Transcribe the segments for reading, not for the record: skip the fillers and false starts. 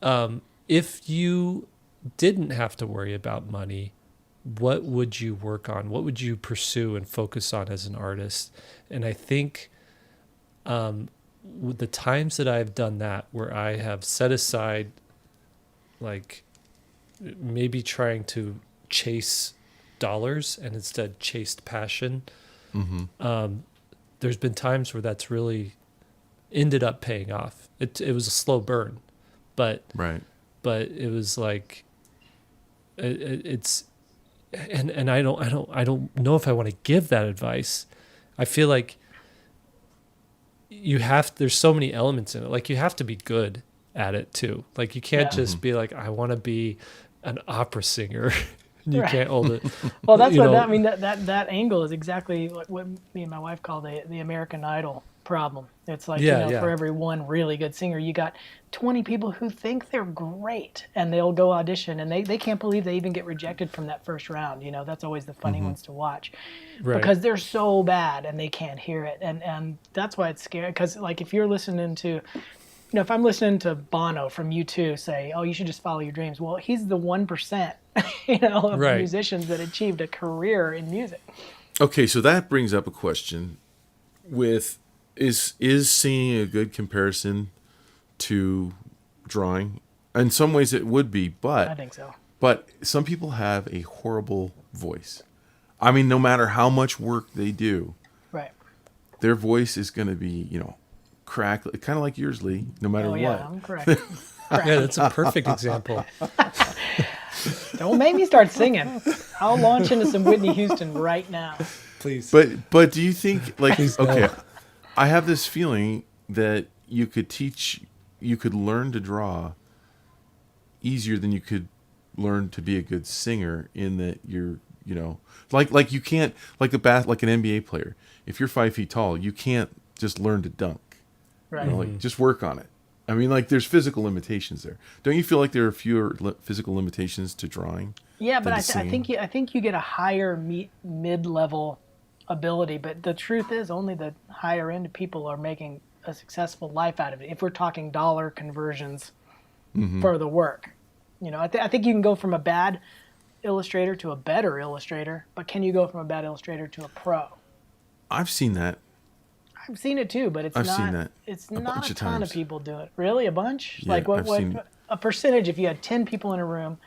If you didn't have to worry about money, what would you work on? What would you pursue and focus on as an artist? And I think with the times that I've done that, where I have set aside, like maybe trying to chase dollars and instead chased passion, Mm-hmm. there's been times where that's really ended up paying off. It was a slow burn, but Right. it was like it's and I don't know if I want to give that advice. I feel like there's so many elements in it. Like you have to be good at it too. Like you can't Yeah. just be like, I want to be an opera singer. You Right. can't hold it. Well, that's You what know, that, I mean. That angle is exactly what me and my wife call the American Idol problem. It's like, yeah, for yeah, every one really good singer, you got 20 people who think they're great, and they'll go audition, and they can't believe they even get rejected from that first round. That's always the funny Mm-hmm. ones to watch, right. because they're so bad and they can't hear it, and that's why it's scary. Because like if you're listening to, if I'm listening to Bono from U2 say, "Oh, you should just follow your dreams," well, he's the 1%, of Right. musicians that achieved a career in music. Okay, so that brings up a question: with is singing a good comparison to drawing? In some ways, it would be, I but think so. some people have a horrible voice. I mean, no matter how much work they do, Right. their voice is going to be, crack, kind of like yours, Lee. No matter Oh yeah, what. I'm correct. Yeah, that's a perfect example. Don't make me start singing. I'll launch into some Whitney Houston right now. Please. But do you think like Please okay, no. I have this feeling that you could learn to draw easier than you could learn to be a good singer in that you're like you can't like an NBA player. If you're 5 feet tall, you can't just learn to dunk. Right. Like just work on it. I mean, like there's physical limitations there. Don't you feel like there are fewer physical limitations to drawing Yeah, but than I, to th- I think singing? you get a higher mid-level ability. But the truth is, only the higher end people are making a successful life out of it. If we're talking dollar conversions for the work, I think you can go from a bad illustrator to a better illustrator. But can you go from a bad illustrator to a pro? I've seen that. I've seen it too, but I've seen that it's a not bunch a of ton of times. people do it. Really, a bunch? Yeah, Like what I've seen. a percentage? If you had 10 people in a room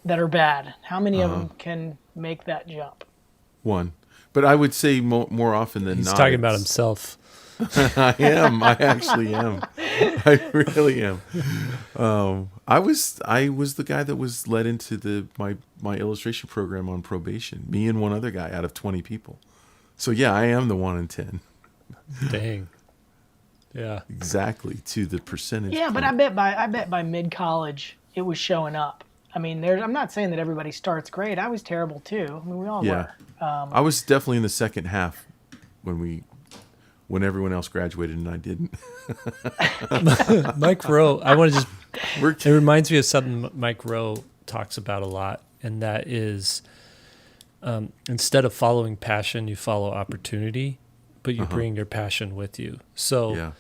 that are bad, how many of them can make that jump? One, but I would say more often than He's not, talking about it's himself. I am. I actually am. I really am. I was the guy that was led into my illustration program on probation. Me and one other guy out of 20 people. So yeah, I am the 1 in 10 Dang. Yeah. exactly to the percentage. Yeah, but point. I bet by mid college it was showing up. I mean, I'm not saying that everybody starts great. I was terrible too. I mean, we all Yeah, were. I was definitely in the second half when everyone else graduated and I didn't. Mike Rowe, I want to just, We're it reminds me of something Mike Rowe talks about a lot. And that is instead of following passion, you follow opportunity, but you bring your passion with you. So,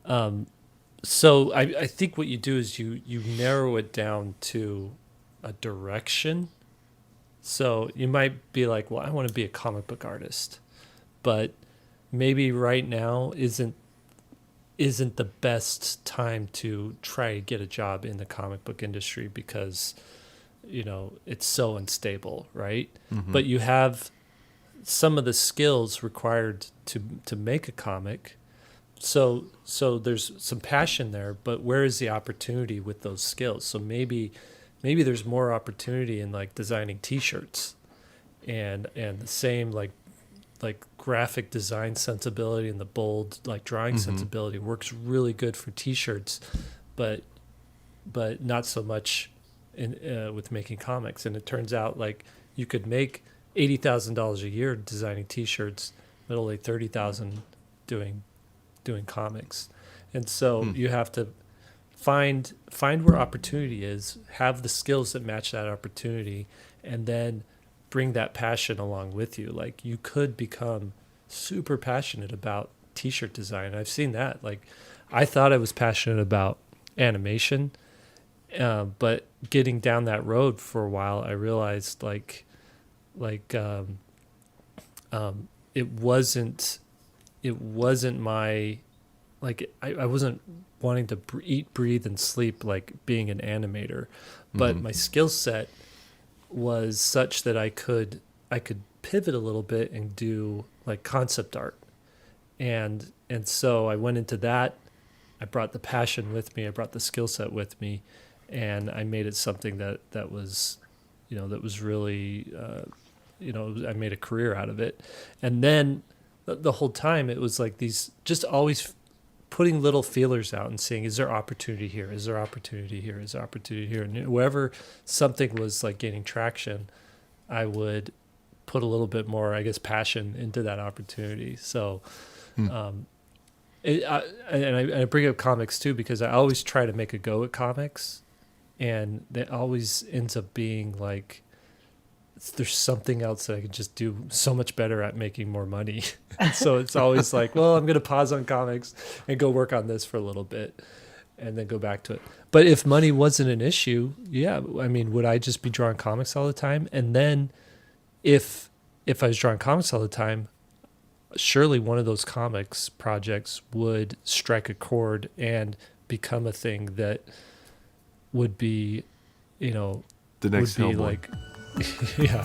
yeah. so I think what you do is you narrow it down to a direction. So you might be like, well, I want to be a comic book artist, but maybe right now isn't the best time to try to get a job in the comic book industry because it's so unstable, right? But you have some of the skills required to make a comic. So there's some passion there, but where is the opportunity with those skills? So maybe there's more opportunity in like designing t-shirts and the same like graphic design sensibility and the bold like drawing sensibility works really good for t-shirts, but not so much in with making comics. And it turns out like you could make $80,000 a year designing t-shirts, but only 30,000 doing comics. And so you have to find where opportunity is, have the skills that match that opportunity, and then bring that passion along with you. Like you could become super passionate about t-shirt design. I've seen that. Like I thought I was passionate about animation, But getting down that road for a while, I realized like it wasn't my like I wasn't wanting to eat, breathe, and sleep like being an animator, but my skill set was such that I could pivot a little bit and do like concept art, and so I went into that. I brought the passion with me. I brought the skill set with me, and I made it something that was, that was really, I made a career out of it. And then the whole time it was like these, just always putting little feelers out and seeing, is there opportunity here? Is there opportunity here? Is there opportunity here? And wherever something was like gaining traction, I would put a little bit more, I guess, passion into that opportunity. So, I bring up comics too because I always try to make a go at comics, and it always ends up being like there's something else that I can just do so much better at making more money. And so it's always like, well, I'm going to pause on comics and go work on this for a little bit and then go back to it. But if money wasn't an issue, yeah, I mean, would I just be drawing comics all the time? And then if I was drawing comics all the time, surely one of those comics projects would strike a chord and become a thing that would be, The next would be Hellboy. like, yeah.